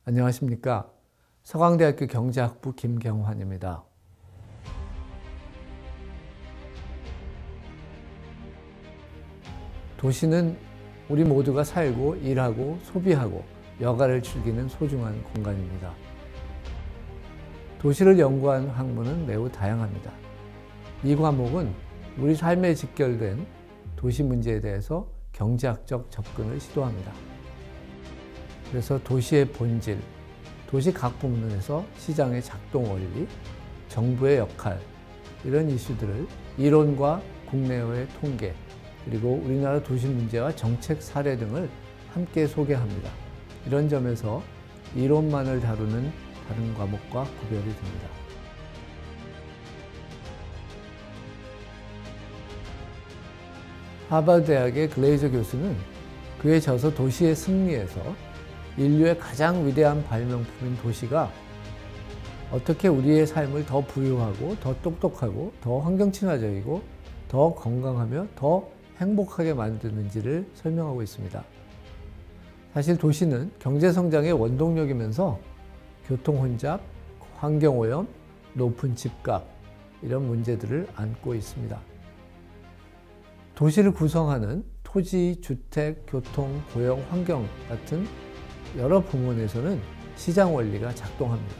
안녕하십니까. 서강대학교 경제학부 김경환입니다. 도시는 우리 모두가 살고 일하고 소비하고 여가를 즐기는 소중한 공간입니다. 도시를 연구한 학문은 매우 다양합니다. 이 과목은 우리 삶에 직결된 도시 문제에 대해서 경제학적 접근을 시도합니다. 그래서 도시의 본질, 도시 각 부문에서 시장의 작동 원리, 정부의 역할, 이런 이슈들을 이론과 국내외 통계, 그리고 우리나라 도시 문제와 정책 사례 등을 함께 소개합니다. 이런 점에서 이론만을 다루는 다른 과목과 구별이 됩니다. 하버드 대학의 글레이저 교수는 그의 저서 도시의 승리에서 인류의 가장 위대한 발명품인 도시가 어떻게 우리의 삶을 더 부유하고 더 똑똑하고 더 환경 친화적이고 더 건강하며 더 행복하게 만드는지를 설명하고 있습니다. 사실 도시는 경제 성장의 원동력이면서 교통 혼잡, 환경 오염, 높은 집값 이런 문제들을 안고 있습니다. 도시를 구성하는 토지, 주택, 교통, 고용, 환경 같은 여러 부문에서는 시장 원리가 작동합니다.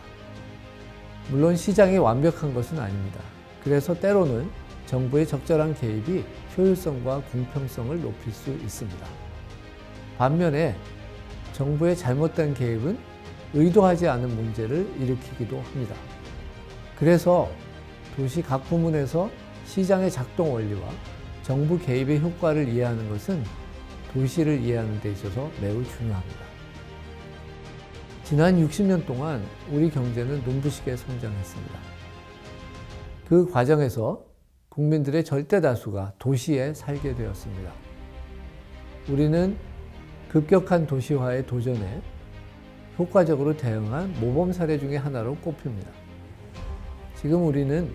물론 시장이 완벽한 것은 아닙니다. 그래서 때로는 정부의 적절한 개입이 효율성과 공평성을 높일 수 있습니다. 반면에 정부의 잘못된 개입은 의도하지 않은 문제를 일으키기도 합니다. 그래서 도시 각 부문에서 시장의 작동 원리와 정부 개입의 효과를 이해하는 것은 도시를 이해하는 데 있어서 매우 중요합니다. 지난 60년 동안 우리 경제는 눈부시게 성장했습니다. 그 과정에서 국민들의 절대 다수가 도시에 살게 되었습니다. 우리는 급격한 도시화의 도전에 효과적으로 대응한 모범 사례 중에 하나로 꼽힙니다. 지금 우리는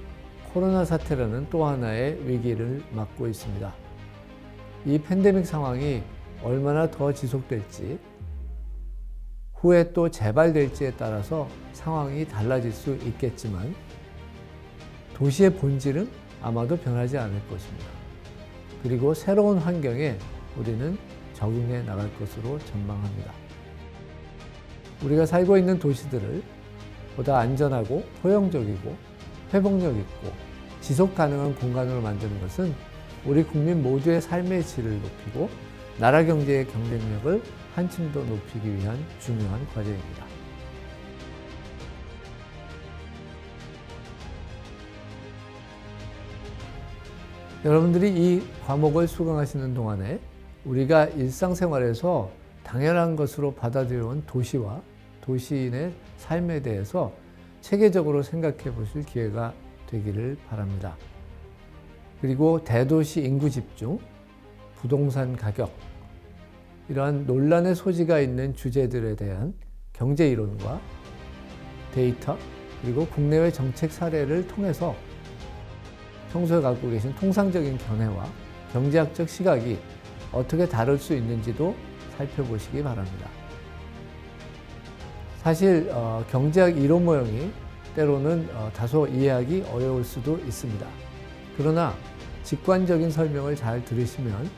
코로나 사태라는 또 하나의 위기를 맞고 있습니다. 이 팬데믹 상황이 얼마나 더 지속될지, 후에 또 재발될지에 따라서 상황이 달라질 수 있겠지만 도시의 본질은 아마도 변하지 않을 것입니다. 그리고 새로운 환경에 우리는 적응해 나갈 것으로 전망합니다. 우리가 살고 있는 도시들을 보다 안전하고 포용적이고 회복력 있고 지속 가능한 공간으로 만드는 것은 우리 국민 모두의 삶의 질을 높이고 나라 경제의 경쟁력을 한층 더 높이기 위한 중요한 과제입니다. 여러분들이 이 과목을 수강하시는 동안에 우리가 일상생활에서 당연한 것으로 받아들여온 도시와 도시인의 삶에 대해서 체계적으로 생각해 보실 기회가 되기를 바랍니다. 그리고 대도시 인구 집중, 부동산 가격, 이러한 논란의 소지가 있는 주제들에 대한 경제 이론과 데이터, 그리고 국내외 정책 사례를 통해서 평소에 갖고 계신 통상적인 견해와 경제학적 시각이 어떻게 다를 수 있는지도 살펴보시기 바랍니다. 사실 경제학 이론 모형이 때로는 다소 이해하기 어려울 수도 있습니다. 그러나 직관적인 설명을 잘 들으시면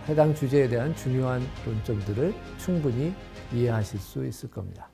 해당 주제에 대한 중요한 논점들을 충분히 이해하실 수 있을 겁니다.